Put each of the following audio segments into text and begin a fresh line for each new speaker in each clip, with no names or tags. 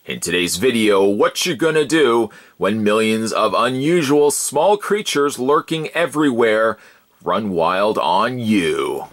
In today's video, what you gonna do when millions of unusual small creatures lurking everywhere run wild on you?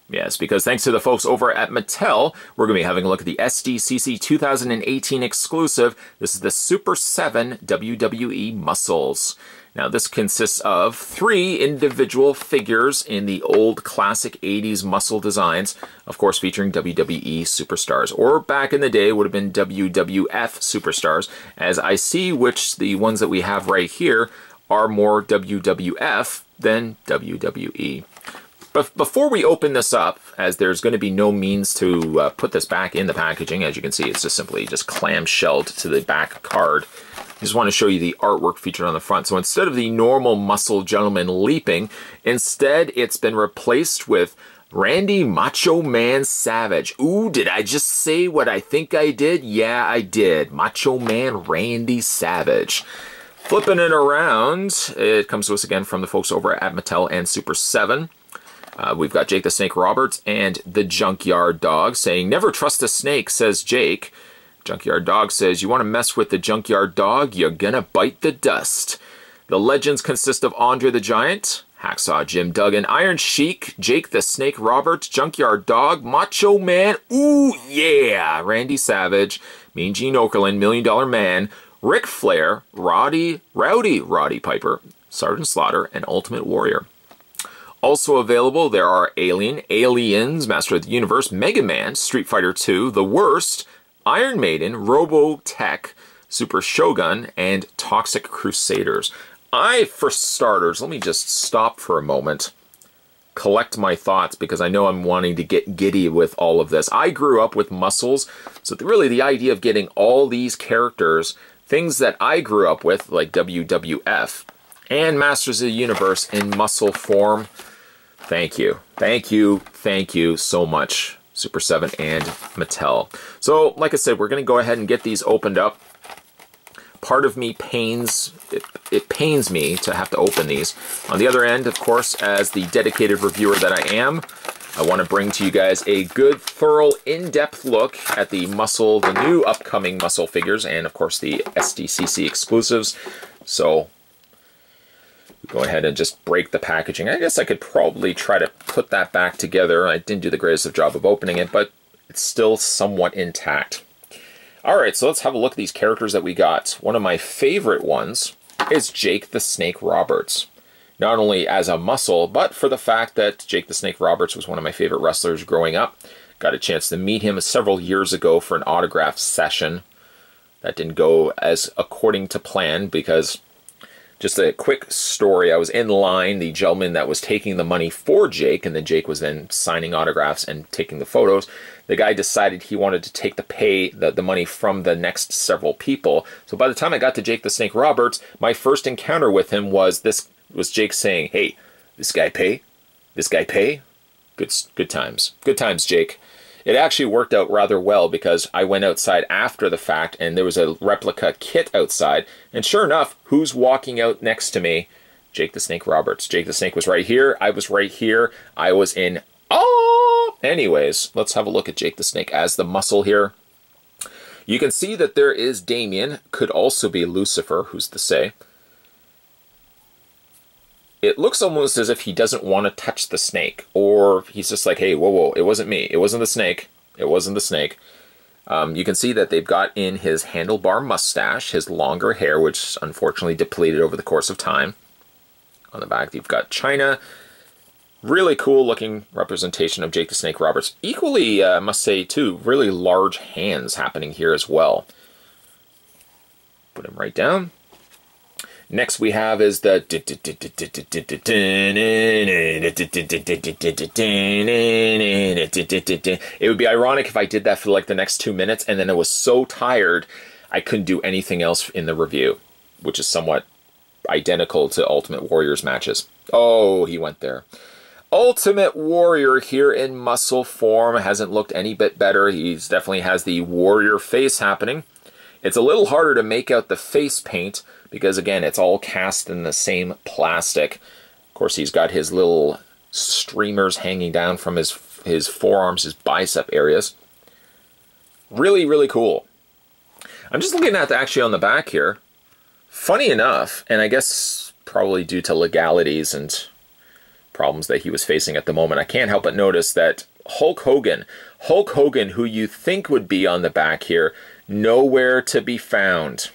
Yes, because thanks to the folks over at Mattel, we're going to be having a look at the SDCC 2018 exclusive. This is the Super7 WWE Muscles. Now, this consists of 3 individual figures in the old classic 80s muscle designs, of course featuring WWE superstars, or back in the day would have been WWF superstars, as I see which the ones that we have right here are more WWF than WWE. But before we open this up, as there's going to be no means to put this back in the packaging, as you can see, it's just simply clamshelled to the back card. I just want to show you the artwork featured on the front. So instead of the normal muscle gentleman leaping, instead it's been replaced with Randy Macho Man Savage. Ooh, did I just say what I think I did? Yeah, I did. Macho Man Randy Savage. Flipping it around, it comes to us again from the folks over at Mattel and Super7. We've got Jake the Snake Roberts and the Junkyard Dog saying, "Never trust a snake," says Jake. Junkyard Dog says, "You want to mess with the Junkyard Dog, you're gonna bite the dust." The legends consist of Andre the Giant, Hacksaw Jim Duggan, Iron Sheik, Jake the Snake Roberts, Junkyard Dog, Macho Man, ooh yeah, Randy Savage, Mean Gene Okerlund, $1 Million Man, Ric Flair, Rowdy Piper, Sergeant Slaughter, and Ultimate Warrior. Also available, there are Aliens, Master of the Universe, Mega Man, Street Fighter II, The Worst, Iron Maiden, Robotech, Super Shogun, and Toxic Crusaders. For starters, let me just stop for a moment, collect my thoughts, because I know I'm wanting to get giddy with all of this. I grew up with muscles, so really the idea of getting all these characters, things that I grew up with, like WWF, and Masters of the Universe in muscle form. Thank you. Thank you. Thank you so much, Super7 and Mattel. So, like I said, we're going to go ahead and get these opened up. Part of me pains, it pains me to have to open these. On the other end, of course, as the dedicated reviewer that I am, I want to bring to you guys a good, thorough, in-depth look at the new upcoming muscle figures, and of course the SDCC exclusives. So, go ahead and just break the packaging. I guess I could probably try to put that back together. I didn't do the greatest of job of opening it, but it's still somewhat intact. Alright, so let's have a look at these characters that we got. One of my favorite ones is Jake the Snake Roberts. Not only as a muscle, but for the fact that Jake the Snake Roberts was one of my favorite wrestlers growing up. Got a chance to meet him several years ago for an autograph session. That didn't go as according to plan, because just a quick story, I was in line, the gentleman that was taking the money for Jake, and then Jake was then signing autographs and taking the photos. The guy decided he wanted to take the money from the next several people. So by the time I got to Jake the Snake Roberts, my first encounter with him was Jake saying, "Hey, this guy pay? This guy pay?" Good times. Good times, Jake. It actually worked out rather well, because I went outside after the fact and there was a replica kit outside, and sure enough, who's walking out next to me? Jake the Snake Roberts. Jake the Snake was right here, I was right here, I was in Anyways, let's have a look at Jake the Snake as the muscle here. You can see that there is Damien, could also be Lucifer, who's to say. It looks almost as if he doesn't want to touch the snake, or he's just like, "Hey, whoa, it wasn't me. It wasn't the snake. It wasn't the snake." You can see that they've got in his handlebar mustache, his longer hair, which unfortunately depleted over the course of time. On the back, you've got China. Really cool looking representation of Jake the Snake Roberts. Equally, I must say, too, really large hands happening here as well. Put him right down. Next we have is the It would be ironic if I did that for like the next 2 minutes and then I was so tired I couldn't do anything else in the review, which is somewhat identical to Ultimate Warrior's matches. Oh, he went there. Ultimate Warrior here in muscle form hasn't looked any bit better. He definitely has the warrior face happening. It's a little harder to make out the face paint, because, again, it's all cast in the same plastic. Of course, he's got his little streamers hanging down from his forearms, his bicep areas. Really, really cool. I'm just looking at actually on the back here. Funny enough, and I guess probably due to legalities and problems that he was facing at the moment, I can't help but notice that Hulk Hogan, who you think would be on the back here, nowhere to be found.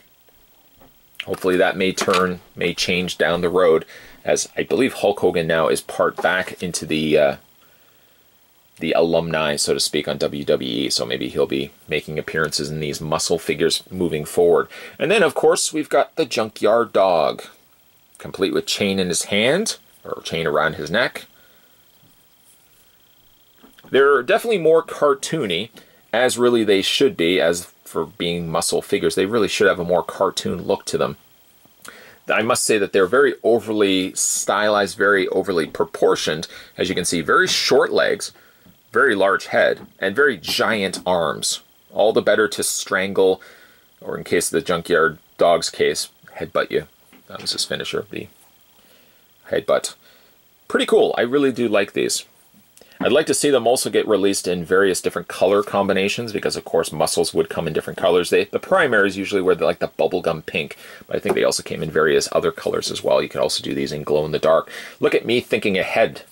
Hopefully that may change down the road, as I believe Hulk Hogan now is part back into the alumni, so to speak, on WWE, so maybe he'll be making appearances in these muscle figures moving forward. And then, of course, we've got the Junkyard Dog, complete with chain in his hand, or chain around his neck. They're definitely more cartoony, as really they should be, as for being muscle figures. They really should have a more cartoon look to them. I must say that they're very overly stylized, very overly proportioned. As you can see, very short legs, very large head, and very giant arms. All the better to strangle, or in case of the Junkyard Dog's case, headbutt you. That was his finisher, the headbutt. Pretty cool. I really do like these. I'd like to see them also get released in various different color combinations, because of course muscles would come in different colors. The primaries usually were like the bubblegum pink, but I think they also came in various other colors as well. You can also do these in glow in the dark. Look at me thinking ahead.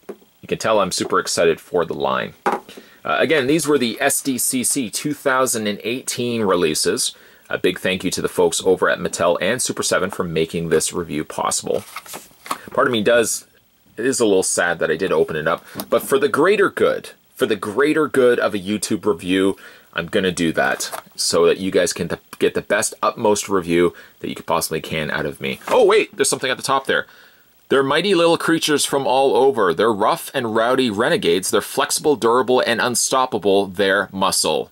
You can tell I'm super excited for the line. Again, these were the SDCC 2018 releases. A big thank you to the folks over at Mattel and Super7 for making this review possible. Part of me it is a little sad that I did open it up, but for the greater good of a YouTube review, I'm going to do that so that you guys can get the best utmost review that you possibly can out of me. Oh wait, there's something at the top there. They're mighty little creatures from all over. They're rough and rowdy renegades. They're flexible, durable, and unstoppable. They're muscle.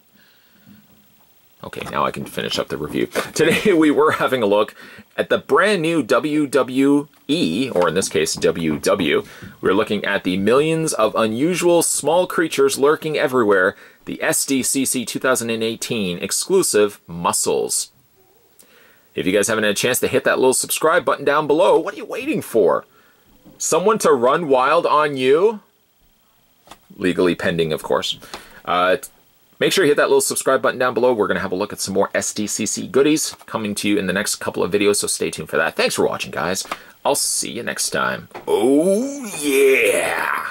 Okay, now I can finish up the review. Today we were having a look at the brand new WWE, or in this case, WW. We're looking at the millions of unusual small creatures lurking everywhere, the SDCC 2018 exclusive muscles. If you guys haven't had a chance to hit that little subscribe button down below, what are you waiting for? Someone to run wild on you? Legally pending, of course. Make sure you hit that little subscribe button down below. We're going to have a look at some more SDCC goodies coming to you in the next couple of videos, so stay tuned for that. Thanks for watching, guys. I'll see you next time. Oh, yeah!